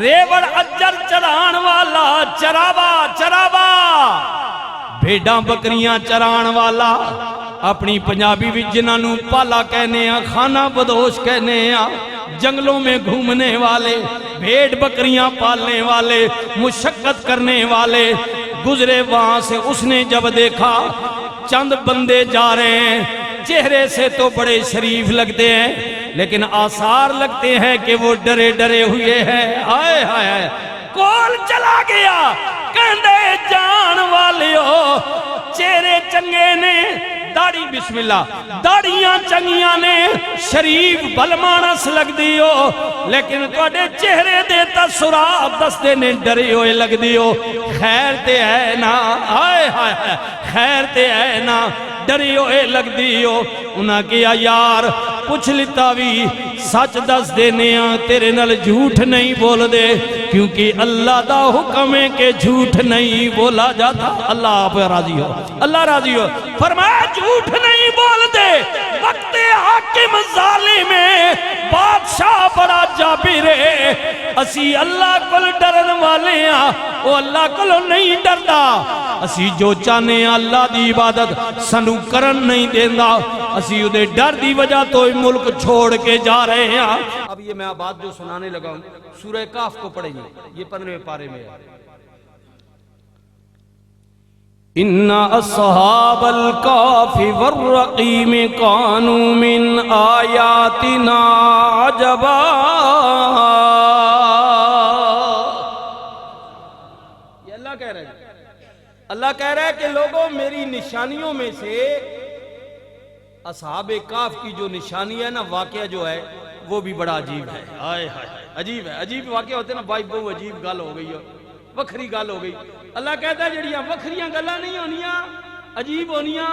ریوڑ اجر چران والا چراوا چراوا بھیڈاں بکریاں چران والا اپنی پنجابی بھی جنہاں نوں پالا کہنے ہیں خانہ بدوش کہنے ہیں جنگلوں میں گھومنے والے بھیڑ بکریاں پالنے والے مشقت کرنے والے گزرے وہاں سے اس نے جب دیکھا چند بندے جا رہے ہیں چہرے سے تو بڑے شریف لگتے ہیں لیکن آثار لگتے ہیں کہ وہ ڈرے ڈرے ہوئے ہیں آئے آئے کول چلا گیا کہندے جان والیو چہرے چنگے نے داڑھی بسم اللہ داڑیاں چنگیاں نے شریف بلمانس لگ دیو لیکن توڑے چہرے دیتا سراب دستے نے ڈرے ہوئے لگ دیو خیر تے ہے نا آئے آئے خیر تے ہے نا ڈرے ہوئے لگ دیو انہاں کیا یار پوچھ لیتا بھی سچ دس دینے تیرے نل جھوٹ نہیں بول دے کیونکہ اللہ دا حکم ہے کہ جھوٹ نہیں بولا جاتا اللہ آپ راضی ہو اللہ راضی ہو فرمایا جھوٹ نہیں بول دے وقت حاکم ظالم بادشاہ بڑا جابر ہے اسی اللہ کل ڈرن والے ہیں وہ اللہ کل نہیں ڈردا اسی جو چاہنے اللہ دی عبادت سنو کرن نہیں دیندہ اسی ادھے ڈر دی وجہ تو ملک چھوڑ کے جا رہے ہیں اب یہ میں بات جو سنانے لگا ہوں سورہ کاف کو پڑھیں گے یہ 15ویں پارے میں ہے ان اصحاب الکاف والرقیم کانوا من آیاتنا عجبا یہ اللہ کہہ رہا ہے اللہ کہہ رہا ہے کہ لوگوں میری نشانیوں میں سے اصحاب کاف کی جو نشانی ہے نا واقعہ جو ہے وہ بھی بڑا عجیب ہے آئے عجیب ہے عجیب واقعہ ہوتے ہیں نا بھائی بہو عجیب گل ہو گئی وکھری گل ہو گئی اللہ کہتا ہے جڑیاں وکھریاں گلاں نہیں ہونیاں عجیب ہونیاں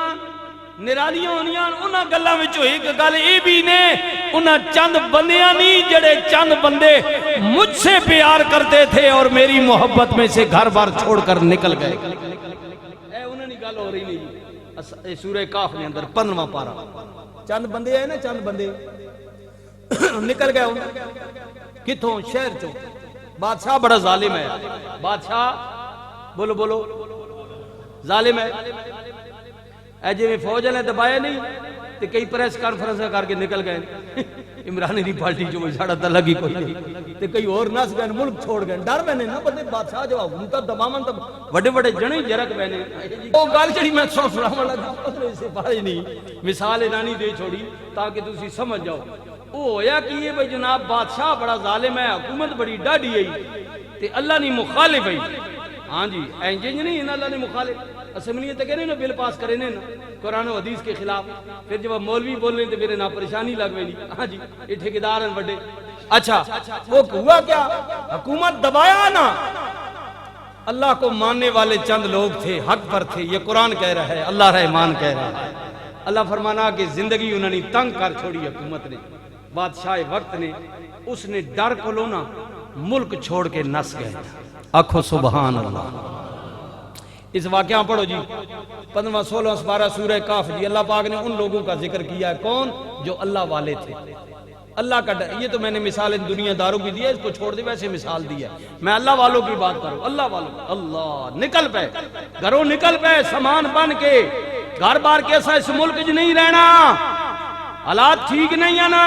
نرالیاں ہونیاں انہاں گلاں وچوں ایک گل اے بھی نے انہاں چند بندیاں نہیں جڑے چند بندے مجھ سے پیار کرتے تھے اور میری محبت میں سے گھر بار چھوڑ کر نکل گئے اے انہاں نہیں گل ہو رہی نہیں سورہ کاف نے اندر 15واں پارا چند بندے ہیں نا چند بندے نکل گئے کتھوں شہر چوں بادشاہ بڑا ظالم ہے بادشاہ بولو بولو ظالم ہے اے جی میں فوج نے دبایا نہیں تو کئی پریس کانفرنس کر کے نکل گئے عمرانی دی پارٹی جو ساڑا تا لگی کوئی نہیں تو کئی اور ناس گئے ملک چھوڑ گئے ڈر بہنے نا بندے بادشاہ جو ان کا دمامن تب وڈے وڈے جنے جرک بہنے وہ گال چڑی میں سلام لگا پتر سے پارے نہیں مثال انانی دے چھوڑی تاکہ تسی سمجھ جاؤ وہ ہویا کہ یہ بھئی جناب بادشاہ بڑا ظالم ہے حکومت بڑی ڈاڑی ہے تے اللہ نہیں مخالف ہے ہاں جی اینجنج نہیں ہے اللہ نے مخالف اسمبلیاں تے کہنے نا بل پاس کرے نا قرآن و حدیث کے خلاف پھر جب مولوی بولنے تے میرے نا پریشانی لگ گئی ہاں جی یہ ٹھیکیدار ہیں بڑے اچھا وہ ہوا کیا حکومت دبایا نا اللہ کو ماننے والے چند لوگ تھے حق پر تھے یہ قرآن کہہ رہا ہے اللہ رحمان کہہ رہا ہے اللہ فرمانا کہ زندگی انہوں نے تنگ کر چھوڑی حکومت نے بادشاہ وقت نے اس نے ڈر کو لونا ملک چھوڑ کے نس گئے آنکھو سبحان اللہ اس واقعہ پڑھو جی 15 16 12 سورہ کاف جی اللہ پاک نے ان لوگوں کا ذکر کیا ہے کون جو اللہ والے تھے اللہ کا یہ تو میں نے مثال دنیا داروں کی دی ہے اس کو چھوڑ دے ویسے مثال دی ہے میں اللہ والوں کی بات کروں اللہ والوں اللہ نکل پہ گھروں نکل پہ سامان بن کے گھر بار کیسا اس ملک جو نہیں رہنا حالات ٹھیک نہیں ہے نا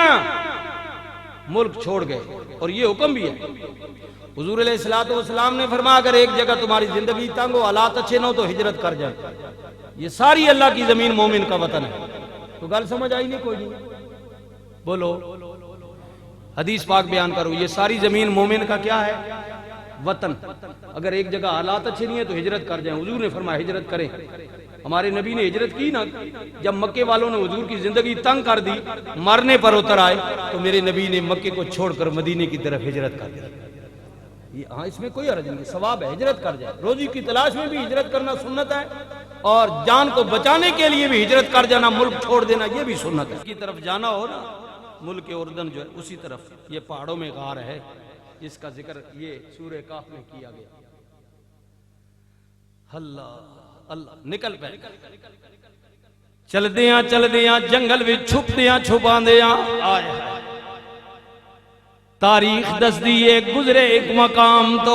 ملک چھوڑ گئے اور یہ حکم بھی ہے حضور علیہ السلام نے فرمایا اگر ایک جگہ تمہاری زندگی تنگ ہو حالات اچھے نہ ہو تو ہجرت کر جائے یہ ساری اللہ کی زمین مومن کا وطن ہے تو گل سمجھ آئی نہیں کوئی نہیں بولو حدیث پاک بیان کرو یہ ساری زمین مومن کا کیا ہے وطن اگر ایک جگہ حالات اچھے نہیں ہیں تو ہجرت کر جائیں حضور نے فرمایا ہجرت کریں ہمارے نبی نے ہجرت کی نا جب مکے والوں نے حضور کی زندگی تنگ کر دی مرنے پر اتر آئے تو میرے نبی نے مکے کو چھوڑ کر مدینے کی طرف ہجرت کر دی ہاں اس میں کوئی حرج نہیں ثواب ہے ہجرت کر جائے روزی کی تلاش میں بھی ہجرت کرنا سنت ہے اور جان کو بچانے کے لیے بھی ہجرت کر جانا ملک چھوڑ دینا یہ بھی سنت ہے کی طرف جانا ہو نا ملک اردن جو ہے اسی طرف یہ پہاڑوں میں غار ہے جس کا ذکر یہ سورہ کاف میں کیا گیا اللہ اللہ نکل پہ چل دیاں جنگل بھی چھپ دیاں چھپا دیاں آئے تاریخ دس دیئے گزرے ایک مقام تو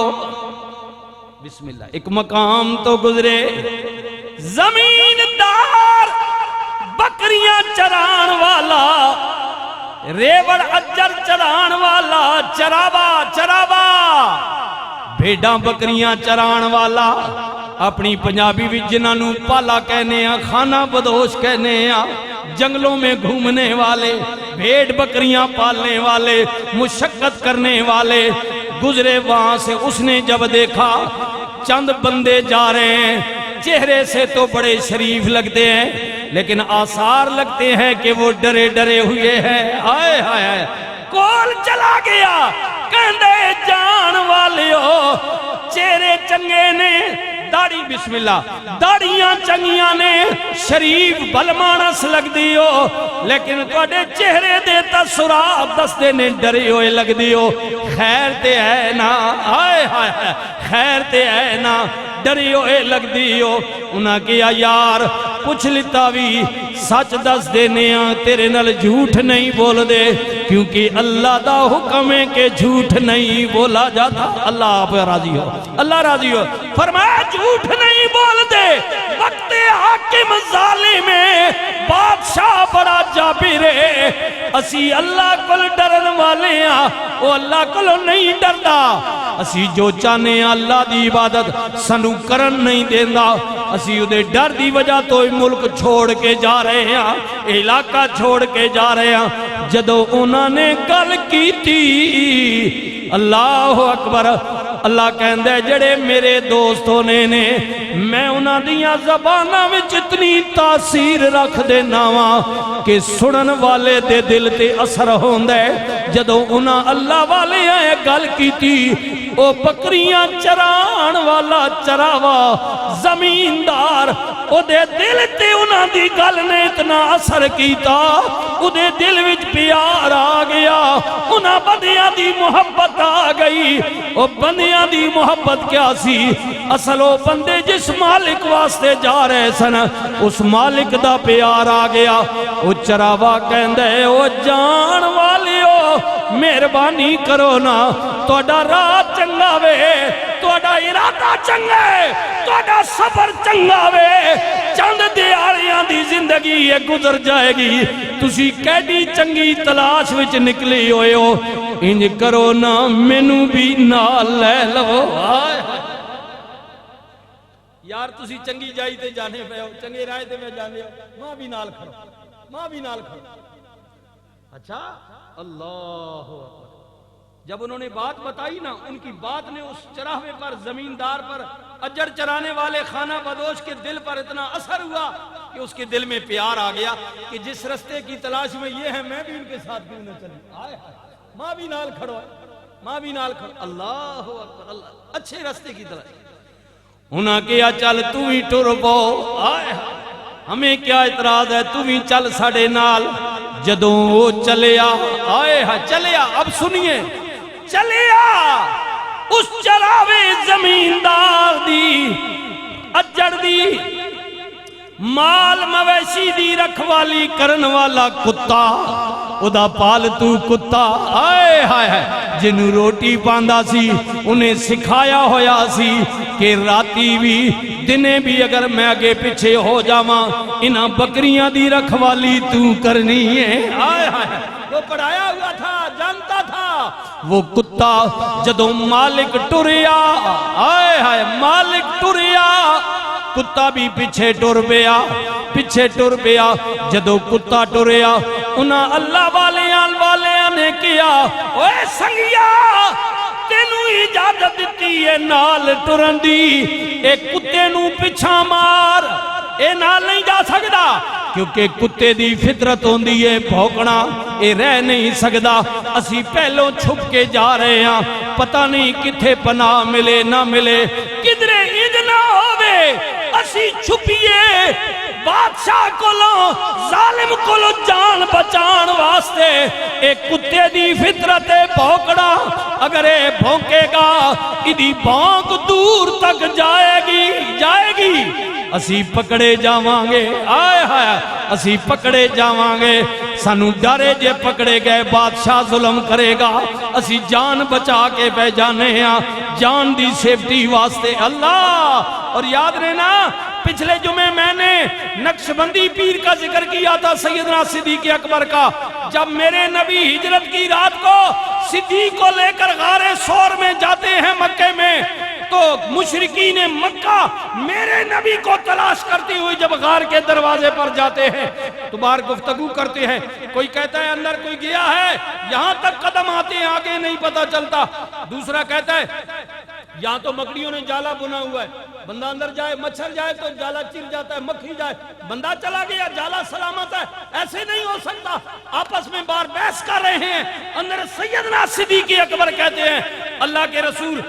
بسم اللہ ایک مقام تو گزرے زمیندار بکریاں چران والا ریوڑ اجر چران والا چراوا بھیڑاں بکریاں چران والا اپنی پنجابی بھی جنہاں نو پالا کہنے ہیں خانہ بدوش کہنے ہیں جنگلوں میں گھومنے والے بھیڑ بکریاں پالنے والے مشقت کرنے والے گزرے وہاں سے اس نے جب دیکھا چند بندے جا رہے ہیں چہرے سے تو بڑے شریف لگتے ہیں لیکن آثار لگتے ہیں کہ وہ ڈرے ڈرے ہوئے ہیں آئے آئے کول چلا گیا کہندے جان والیو چہرے چنگے نے داڑھی بسم اللہ داڑیاں چنگیاں نے شریف بلمانس لگ دیو لیکن کوڑے چہرے دے تاثرات دستے نے ڈری ہوئے لگ دیو خیر تے ہے نا آئے آئے خیر تے ہے نا ڈری ہوئے لگ دیو انہاں کیا یار پوچھ لیتا بھی سچ دس دینے تیرے نل جھوٹ نہیں بول دے کیونکہ اللہ دا حکم ہے کہ جھوٹ نہیں بولا جاتا اللہ آپ راضی ہو اللہ راضی ہو فرمایا جھوٹ نہیں بول دے وقت حاکم ظالم بادشاہ بڑا جابر ہے اسی اللہ کل ڈرن والے ہیں وہ اللہ کل نہیں ڈردا اسی جو چاہنے ہیں اللہ دی عبادت سنو کرن نہیں دیندہ اسی ادھے ڈر دی وجہ تو ملک چھوڑ کے جا رہے ہیں علاقہ چھوڑ کے جا رہے ہیں جدو انہوں نے گل کی تھی اللہ اکبر اللہ کہندے جڑے میرے دوستوں نے میں انہاں دیاں زبانہ میں جتنی تاثیر رکھ دینا ہاں کہ سنن والے دے دل تے اثر ہوندے جدو انہاں اللہ والے آئے گل کی تھی او بکریاں چران والا چراوا زمیندار او دے دل تے انہاں دی گل نے اتنا اثر کیتا او دے دل وچ پیار آ گیا انہاں بندیاں دی محبت آ گئی او بندیاں دی محبت کیا سی اصل او بندے جس مالک واسطے جا رہے سن اس مالک دا پیار آ گیا او چراوا کہندے او جان والیو مہربانی کرو نا توڑا راہ چنگا وے توڑا ارادہ چنگا ہے توڑا سفر چنگا وے چند دیاریاں دی زندگی یہ گزر جائے گی تسی کیڈی چنگی تلاش وچ نکلی ہوئے ہو انج کرو نا مینوں بھی نال لے لو یار تسی چنگی جائی تے جانے پہ ہو چنگے رائے تے میں جانے ہو ماں بھی نال کھڑو ماں بھی نال کھڑو اچھا اللہ جب انہوں نے بات بتائی نا ان کی بات نے اس چراہوے پر زمیندار پر اجڑ چرانے والے خانہ بدوش کے دل پر اتنا اثر ہوا کہ اس کے دل میں پیار آ گیا کہ جس رستے کی تلاش میں یہ ہے میں بھی ان کے ساتھ کیوں نہ چلوں ماں بھی نال کھڑو ماں بھی نال کھڑو اللہ اکبر اللہ اچھے رستے کی تلاش انہاں کیا چل تو ہی ٹر پو ہمیں کیا اعتراض ہے تو ہی چل ساڑے نال جدوں وہ چلیا آئے ہاں چلیا اب سنیے چلیا اس چراوے زمیندار دی اجڑ دی مال مویشی دی رکھوالی کرن والا کتا ادا پالتو کتا آئے ہائے جنہوں روٹی پاندہ سی انہیں سکھایا ہویا سی کہ راتی بھی دنے بھی اگر میں آگے پیچھے ہو جاواں انہاں بکریاں دی رکھوالی تو کرنی ہے آئے ہائے وہ پڑھایا ہوا تھا جانتا تھا وہ کتا جدوں مالک ٹریا آئے ہائے مالک ٹریا کتا بھی پیچھے ٹر پیا جدو کتا ٹریا انہاں اللہ والیاں نے کیا اوے سنگیا تینوں اجازت دیتی ہے نال ٹرن دی اے کتے نو پچھا مار اے نال نہیں جا سکدا کیونکہ کتے دی فطرت ہوندی ہے بھوکنا اے رہ نہیں سکدا اسی پہلوں چھپ کے جا رہے ہیں پتہ نہیں کتھے پناہ ملے نہ ملے کدھرے اذن ہووے اسی چھپیے بادشاہ کولوں ظالم کولوں جان بچان واسطے ایک کتے دی فطرت بھونکڑا اگر اے بھونکے گا ادھی بھونک دور تک جائے گی اسی پکڑے جاوانگے آئے ہائے اسی پکڑے جاوانگے سانو ڈرے جے پکڑے گئے بادشاہ ظلم کرے گا اسی جان بچا کے پہ جانے ہیں جان دی سیفٹی واسطے اللہ۔ اور یاد رہنا پچھلے جمعے میں نے نقشبندی پیر کا ذکر کیا تھا سیدنا صدیق اکبر کا، جب میرے نبی ہجرت کی رات کو صدیق کو لے کر غار ثور میں جاتے ہیں مکے میں، تو مشرکین مکہ میرے نبی کو تلاش کرتی ہوئی جب غار کے دروازے پر جاتے ہیں تو باہر گفتگو کرتے ہیں، کوئی کہتا ہے اندر کوئی گیا ہے، یہاں تک قدم آتے ہیں آگے نہیں پتا چلتا، دوسرا کہتا ہے یہاں تو مکڑیوں نے جالا بنا ہوا ہے، بندہ اندر جائے مچھر جائے تو جالا چر جاتا ہے، مکھی جائے بندہ چلا گیا جالا سلامت ہے، ایسے نہیں ہو سکتا، آپس میں بار بحث کر رہے ہیں۔ اندر سیدنا صدیق اکبر کہتے ہیں اللہ کے رسول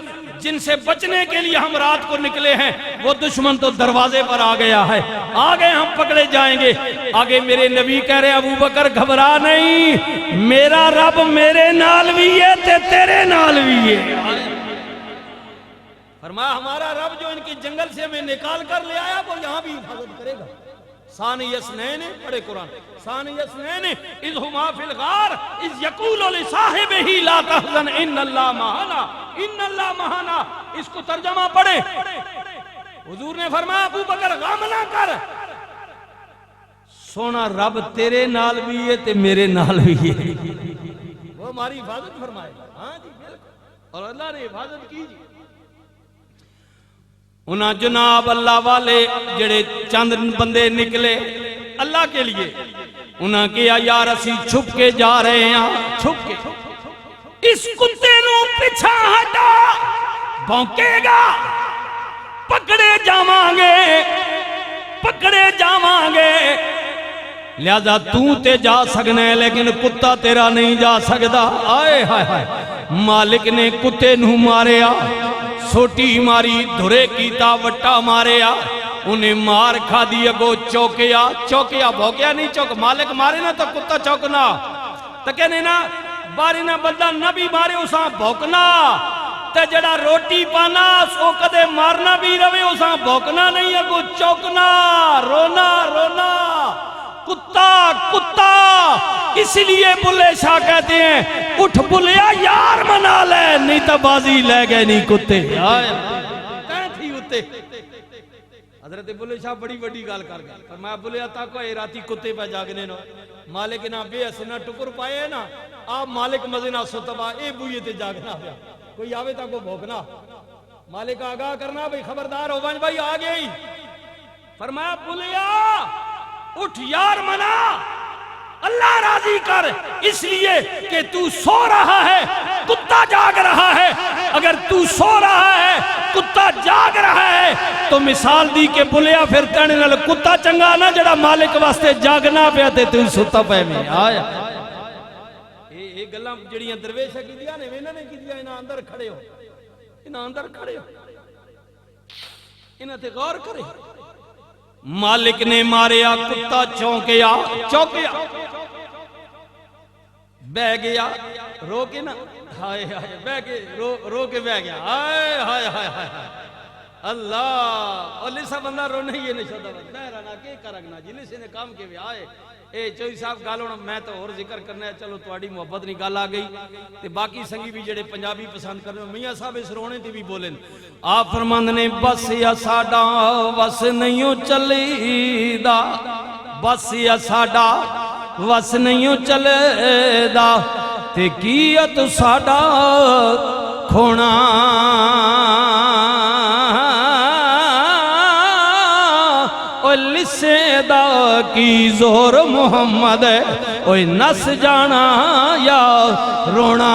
جن سے بچنے کے لیے ہم رات کو نکلے ہیں وہ دشمن تو دروازے پر آ گیا ہے، آگے ہم پکڑے جائیں گے۔ آگے میرے نبی کہہ رہے ابو بکر گھبرا نہیں، میرا رب میرے نال بھی ہے تے تیرے نال بھی ہے۔ فرمایا ہمارا رب جو ان کی جنگل سے ہمیں نکال کر لے آیا وہ یہاں بھی حفاظت کرے گا۔ ثانی اثنین پڑھے قرآن، ثانی اثنین اذ ہما فی الغار اذ یقول لصاحبہ لا تحزن ان اللہ معنا، ان اللہ معنا، اس کو ترجمہ پڑھے۔ حضور نے فرمایا ابو بکر غم نہ کر، سونا رب تیرے نال بھی ہے تے میرے نال بھی ہے، وہ ہماری حفاظت فرمائے گا۔ ہاں جی بالکل، اور اللہ نے حفاظت کی جی۔ انہاں جناب اللہ والے جڑے چند بندے نکلے اللہ کے لیے، انہاں کیا یار اسی چھپ کے جا رہے ہیں، چھپ کے اس کتے نو پچھا ہٹا بھونکے گا پکڑے جاواں گے، پکڑے جاواں گے، لہذا تو تے جا سکنے ہے لیکن کتا تیرا نہیں جا سکدا۔ آئے ہائے ہائے، مالک نے کتے نو ماریا، سوٹی ماری، دھرے کیتا، وٹا ماریا، انہیں مار کھا دی اگو چوکیا، چوکیا بھوکیا نہیں چوک، مالک مارے نا تو کتا چوکنا، تکے نہیں نا باری نا بندہ نبی مارے اساں بھوکنا، تے جڑا روٹی پانا سو کدے مارنا بھی روے اساں بھوکنا نہیں اگو چوکنا، رونا رونا، کتا کتا۔ اس لیے بلے شاہ کہتے ہیں اٹھ بلیا یار منا لے نہیں تو بازی لے گئے نہیں کتے، کہیں تھی اتے۔ حضرت بلے شاہ بڑی بڑی گال کر گئے، فرمایا بلیا تاکو اے راتی کتے پہ جاگنے نو، مالک نہ بے اسنا ٹکر پائے نا، آپ مالک مزنہ ستبا اے بوئے تے جاگنا پیا، کوئی آوے تاکو بھوکنا، مالک آگاہ کرنا بھئی خبردار ہو بانج بھائی آگے ہی۔ فرمایا بلیا اٹھ یار منا، اللہ راضی کر، اس لیے کہ تو سو رہا ہے کتا جاگ رہا ہے، اگر تو سو رہا ہے کتا جاگ رہا ہے تو مثال دی کہ بلیا پھر تینے نال کتا چنگا نا جڑا مالک واسطے جاگنا پیا تے تو ستا پہ میں آیا۔ یہ گلاں جڑیاں درویش کی دیا نے انہوں نے کی دیا، انہاں اندر کھڑے ہو، انہاں اندر کھڑے ہو، انہاں تے غور کرے۔ مالک نے ماریا کتا چونکیا، چونکیا بہ گیا، رو کے نا ہائے ہائے بہ کے رو کے بہ گیا، ہائے ہائے ہائے ہائے اللہ۔ اور لسا بندہ رو نہیں یہ نشدہ بندہ رانا کے کرگنا جی لسے نے کام کے بھی آئے۔ اے چوئی صاحب گالوں میں تو اور ذکر کرنا ہے، چلو توڑی محبت نہیں گال آگئی تے باقی سنگی بھی جڑے پنجابی پسند کرنے میاں صاحب اس رونے تے بھی بولیں۔ آپ فرماند نے بس یا ساڑا وس نہیں چلی دا، بس یا ساڑا وس نہیں چلے دا، تے کیت ساڑا کھونا لسے دا کی زور محمد اوہ نس جانا یا رونا،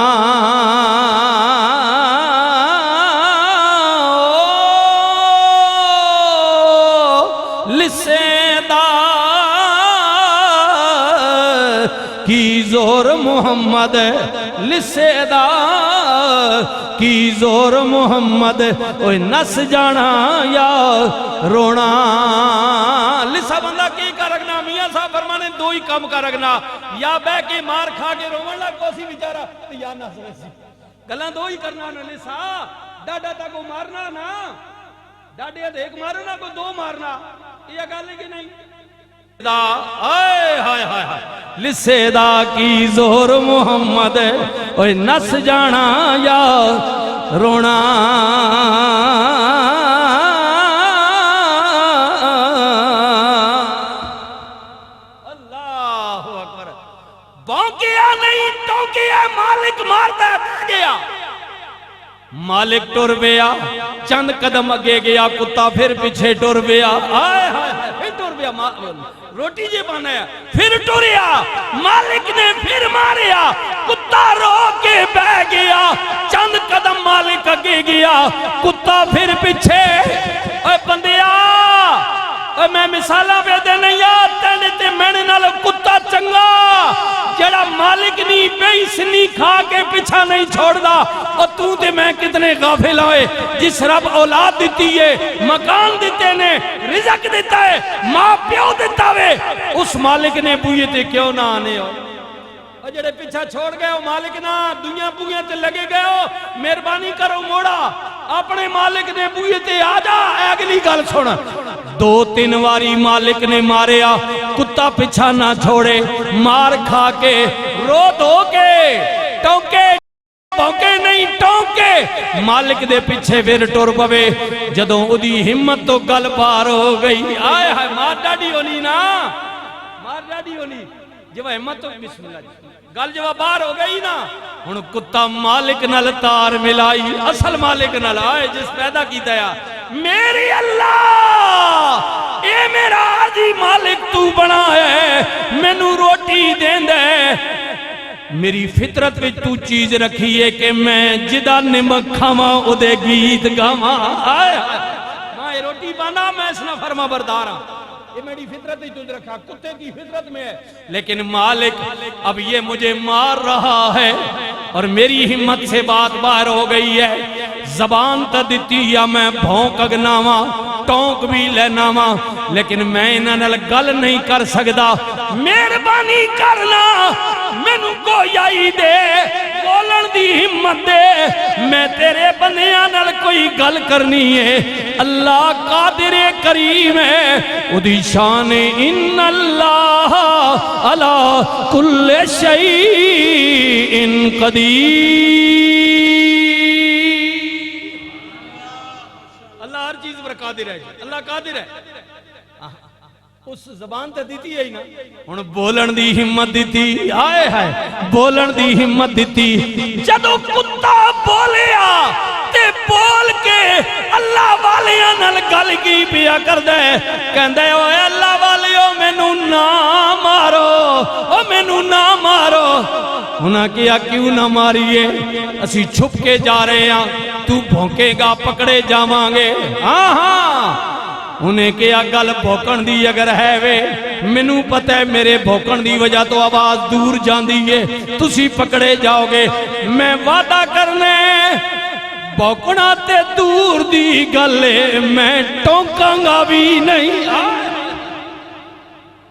لسے دا کی زور محمد، لسے دا کی زور محمد اوہ نس جانا یا رونا۔ لسا بندہ کی کا رکھنا، میاں صاحب فرمانے دو ہی کام کا رکھنا، یا بے کے مار کھا کے رومن لگ کوسی بیچارہ یا نہ سویسی، گلہ دو ہی کرنا نا۔ لسا ڈاڈا تا کو مارنا نا، ڈاڈے ایک مارنا کو دو مارنا، یہ گالے کی نہیں، آئے ہائے ہائے ہائے لسے دا کی زور محمد اوے نس جانا یا رونا اللہ اکبر بونکیا نہیں ٹونکیا مالک مارتا گیا مالک ٹر گیا چند قدم اگے گیا کتا پھر پیچھے ٹر گیا آئے ہائے پھر ٹر گیا روٹی جے بنایا پھر ٹریا مالک نے پھر ماریا کتا رو کے بہ گیا چند قدم مالک اگے گیا کتا پھر پیچھے اے بندیا اے میں مثالہ پہ دے نہیں تینے تے میں نے نال کتا چنگا جڑا مالک نہیں بیس نہیں کھا کے پیچھا نہیں چھوڑ دا اور تو تے میں کتنے غافل ہوئے جس رب اولاد دیتی ہے مکان دیتے نے رزق دیتا ہے ماں پیو دیتا ہے اس مالک نے بوئے تے کیوں نہ آنے ہو اور جڑے پیچھا چھوڑ گئے ہو مالک نہ دنیا بوئے تے لگے گئے ہو مہربانی کرو موڑا اپنے مالک نے بوئے تے آجا اگلی گل سن دو تین واری مالک نے ماریا کتا پیچھا نہ چھوڑے مار کھا کے رو دو کے ٹونکے پونکے نہیں ٹونکے مالک دے پیچھے پھر ٹر پوے جدوں اودی ہمت تو گل پار ہو گئی آئے ہائے مار ڈاڈی ہونی نا مار ڈاڈی ہونی جب ہمت تو بسم اللہ گل جب بار ہو گئی نا ہن کتا مالک نال تار ملائی اصل مالک نال آئے جس پیدا کیتا ہے میری اللہ اے میرا عزیز مالک تو بنا ہے مینوں روٹی دین دے میری فطرت وچ تو چیز رکھی ہے کہ میں جدا نمک کھاواں او دے گیت گاواں آئے میں روٹی بانا میں اس نہ فرما بردار ہوں یہ میری فطرت ہی تجھ رکھا کتے کی فطرت میں ہے لیکن مالک اب یہ مجھے مار رہا ہے اور میری ہمت سے بات باہر ہو گئی ہے زبان تا دیتی یا میں بھونک اگناواں ٹونک بھی لیناواں لیکن میں انہاں گل نہیں کر سکدا مہربانی کرنا مینوں گویائی دے بولن دی ہمت دے میں تیرے بندیاں نال کوئی گل کرنی ہے اللہ قادر کریم ہے اودی شان ان اللہ علی کل شیء قدیر اللہ ہر چیز پر قادر ہے اللہ قادر ہے اس زبان تے دیتی ہے ہی نا ہن بولن دی ہمت دیتی آئے ہائے بولن دی ہمت دیتی جدو کتا بولیا تے بول کے اللہ والیاں نال گل کی پیا کر دے کہندے اوے اللہ والیو مینوں نہ مارو او مینوں نہ مارو انہاں کیا کیوں نہ ماریے اسی چھپ کے جا رہے ہیں تو بھونکے گا پکڑے جاواں گے ہاں ہاں انہیں کیا گل بھوکن دی اگر ہے وے منوں پتہ ہے میرے بھوکن دی وجہ تو آواز دور جاندی ہے تسی پکڑے جاؤ گے میں وعدہ کرنے بھوکنا تے دور دی گلے میں ٹونکاں گا بھی نہیں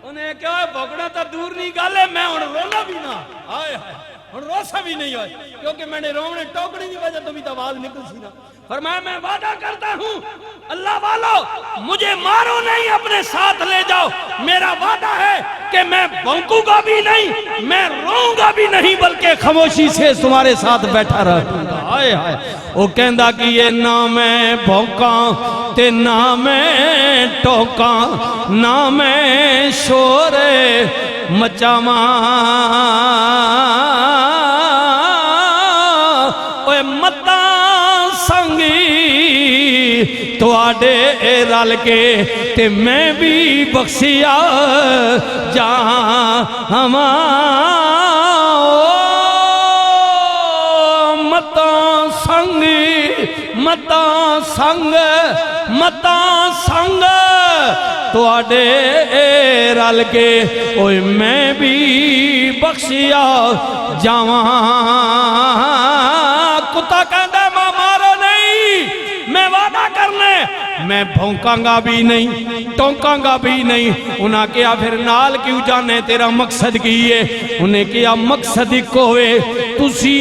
انہیں کیا بھوکنا تے دور نہیں گلے میں ان رونا بھی نہ آئے ہائے اور روسا بھی نہیں ہوئے کیونکہ میں نے رونے ٹوکڑی کی وجہ تو بھی آواز نکل سی نا فرمایا میں وعدہ کرتا ہوں اللہ والو مجھے مارو نہیں اپنے ساتھ لے جاؤ میرا وعدہ ہے کہ میں بھونکوں گا بھی نہیں میں روؤں گا بھی نہیں بلکہ خاموشی سے تمہارے ساتھ بیٹھا رہوں گا آئے ہائے وہ کہندا کہ یہ نہ میں بھونکاں تے نہ میں ٹوکاں نہ میں شور مچاواں اوے متاں سنگی تو آڈے رل کے تے میں بھی بخشیا جہاں متاں سنگ تو آڈے رل کے اوے میں بھی بخشیا جاواں کتا کہندہ ماں مارو نہیں میں وعدہ کرنے میں بھونکاں گا بھی نہیں ٹونکاں گا بھی نہیں انہاں کیا پھر نال کیوں جانے تیرا مقصد کی ہے انہیں کیا مقصد ایک ہوئے تسی